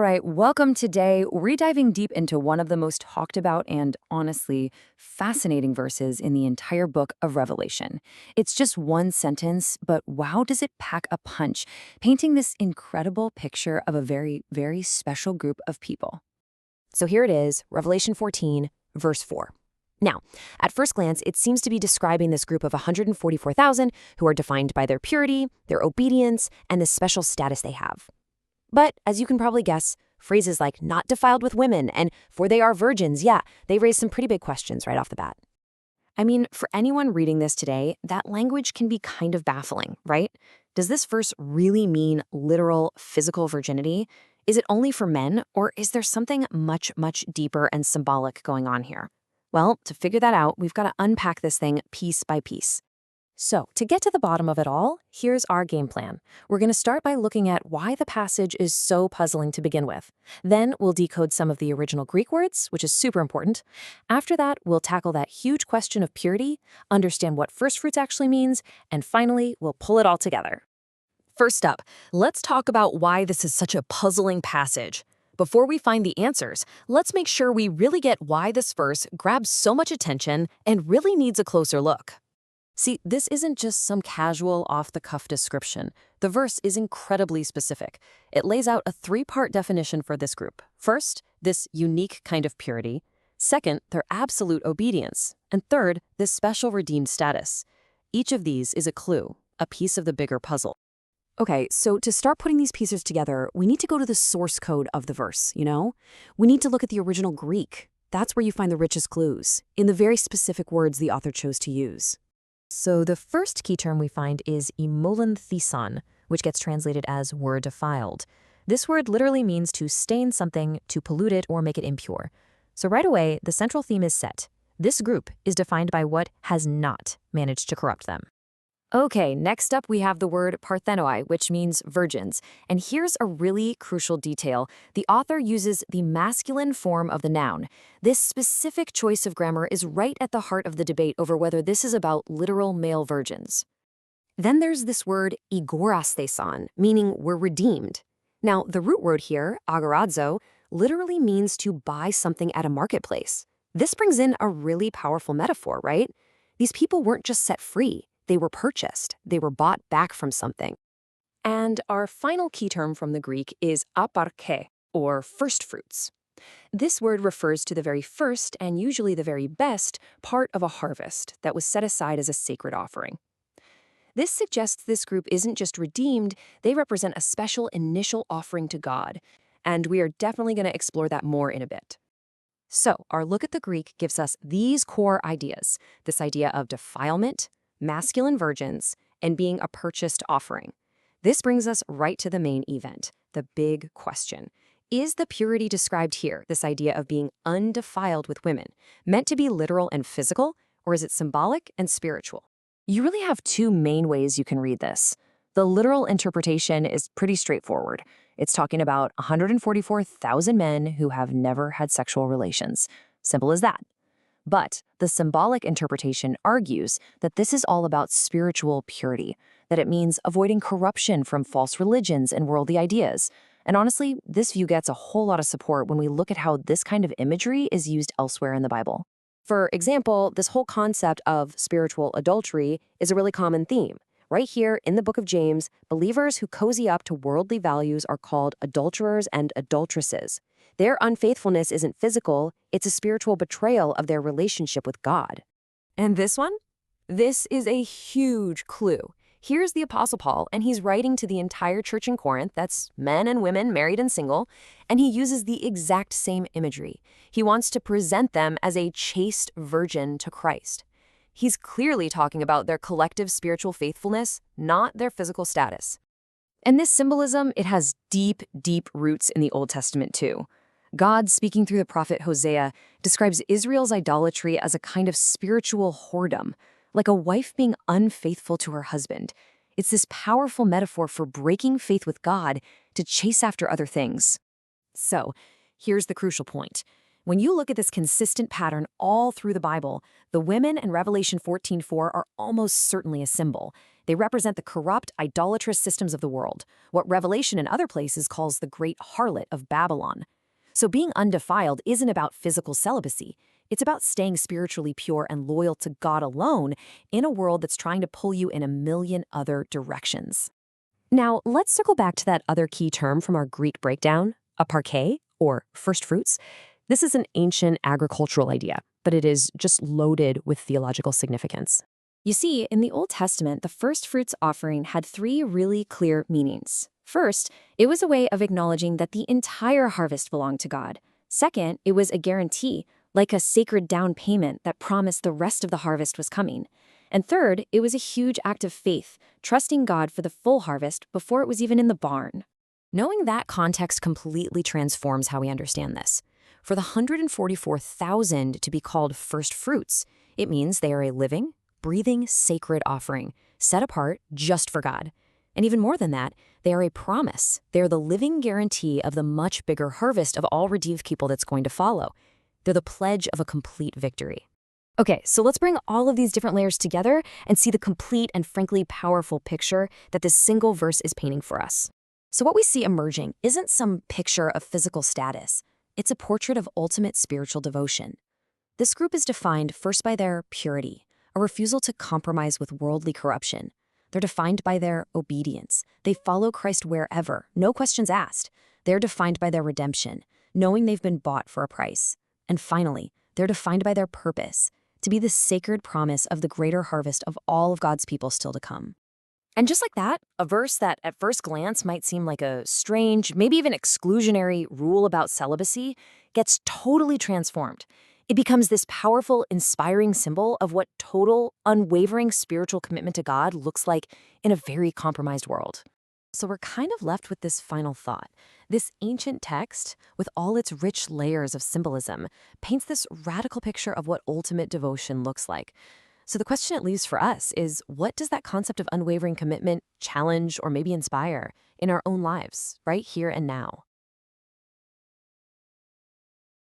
right, welcome today. We're diving deep into one of the most talked about and honestly fascinating verses in the entire book of Revelation. It's just one sentence, but wow, does it pack a punch, painting this incredible picture of a very, very special group of people. So here it is, Revelation 14, verse 4. Now, at first glance, it seems to be describing this group of 144,000 who are defined by their purity, their obedience, and the special status they have. But, as you can probably guess, phrases like not defiled with women and for they are virgins, they raise some pretty big questions right off the bat. I mean, for anyone reading this today, that language can be kind of baffling, right? Does this verse really mean literal physical virginity? Is it only for men, or is there something much, much deeper and symbolic going on here? Well, to figure that out, we've got to unpack this thing piece by piece. So, to get to the bottom of it all, here's our game plan. We're going to start by looking at why the passage is so puzzling to begin with. Then we'll decode some of the original Greek words, which is super important. After that, we'll tackle that huge question of purity, understand what firstfruits actually means, and finally, we'll pull it all together. First up, let's talk about why this is such a puzzling passage. Before we find the answers, let's make sure we really get why this verse grabs so much attention and really needs a closer look. See, this isn't just some casual, off-the-cuff description. The verse is incredibly specific. It lays out a three-part definition for this group. First, this unique kind of purity. Second, their absolute obedience. And third, this special redeemed status. Each of these is a clue, a piece of the bigger puzzle. Okay, so to start putting these pieces together, we need to go to the source code of the verse, We need to look at the original Greek. That's where you find the richest clues, in the very specific words the author chose to use. So the first key term we find is emolantheson, which gets translated as were defiled. This word literally means to stain something, to pollute it, or make it impure. So right away, the central theme is set. This group is defined by what has not managed to corrupt them. Okay, next up we have the word parthenoi, which means virgins. And here's a really crucial detail. The author uses the masculine form of the noun. This specific choice of grammar is right at the heart of the debate over whether this is about literal male virgins. Then there's this word igorastheson, meaning we're redeemed. Now, the root word here, agorazo, literally means to buy something at a marketplace. This brings in a really powerful metaphor, right? These people weren't just set free. They were purchased. They were bought back from something. And our final key term from the Greek is aparche, or firstfruits. This word refers to the very first, and usually the very best, part of a harvest that was set aside as a sacred offering. This suggests this group isn't just redeemed, they represent a special initial offering to God. And we are definitely going to explore that more in a bit. So, our look at the Greek gives us these core ideas. This idea of defilement, masculine virgins, and being a purchased offering. This brings us right to the main event, the big question. Is the purity described here, this idea of being undefiled with women, meant to be literal and physical, or is it symbolic and spiritual? You really have two main ways you can read this. The literal interpretation is pretty straightforward. It's talking about 144,000 men who have never had sexual relations. Simple as that. But the symbolic interpretation argues that this is all about spiritual purity, that it means avoiding corruption from false religions and worldly ideas. And honestly, this view gets a whole lot of support when we look at how this kind of imagery is used elsewhere in the Bible. For example, this whole concept of spiritual adultery is a really common theme. Right here in the book of James, believers who cozy up to worldly values are called adulterers and adulteresses. Their unfaithfulness isn't physical, it's a spiritual betrayal of their relationship with God. And this one? This is a huge clue. Here's the Apostle Paul, and he's writing to the entire church in Corinth, that's men and women, married and single, and he uses the exact same imagery. He wants to present them as a chaste virgin to Christ. He's clearly talking about their collective spiritual faithfulness, not their physical status. And this symbolism, it has deep, deep roots in the Old Testament too. God, speaking through the prophet Hosea, describes Israel's idolatry as a kind of spiritual whoredom, like a wife being unfaithful to her husband. It's this powerful metaphor for breaking faith with God to chase after other things. So, here's the crucial point. When you look at this consistent pattern all through the Bible, the women in Revelation 14:4 are almost certainly a symbol. They represent the corrupt, idolatrous systems of the world, what Revelation in other places calls the great harlot of Babylon. So being undefiled isn't about physical celibacy. It's about staying spiritually pure and loyal to God alone in a world that's trying to pull you in a million other directions. Now, let's circle back to that other key term from our Greek breakdown, aparche, or firstfruits. This is an ancient agricultural idea, but it is just loaded with theological significance. You see, in the Old Testament, the firstfruits offering had three really clear meanings. First, it was a way of acknowledging that the entire harvest belonged to God. Second, it was a guarantee, like a sacred down payment that promised the rest of the harvest was coming. And third, it was a huge act of faith, trusting God for the full harvest before it was even in the barn. Knowing that context completely transforms how we understand this. For the 144,000 to be called first fruits, it means they are a living, breathing, sacred offering, set apart just for God. And even more than that, they are a promise. They are the living guarantee of the much bigger harvest of all redeemed people that's going to follow. They're the pledge of a complete victory. Okay, so let's bring all of these different layers together and see the complete and frankly powerful picture that this single verse is painting for us. So what we see emerging isn't some picture of physical status. It's a portrait of ultimate spiritual devotion. This group is defined first by their purity, a refusal to compromise with worldly corruption. They're defined by their obedience. They follow Christ wherever, no questions asked. They're defined by their redemption, knowing they've been bought for a price. And finally, they're defined by their purpose, to be the sacred promise of the greater harvest of all of God's people still to come. And just like that, a verse that at first glance might seem like a strange, maybe even exclusionary rule about celibacy gets totally transformed. It becomes this powerful, inspiring symbol of what total, unwavering spiritual commitment to God looks like in a very compromised world. So we're kind of left with this final thought. This ancient text, with all its rich layers of symbolism, paints this radical picture of what ultimate devotion looks like. So the question it leaves for us is, what does that concept of unwavering commitment challenge or maybe inspire in our own lives, right here and now?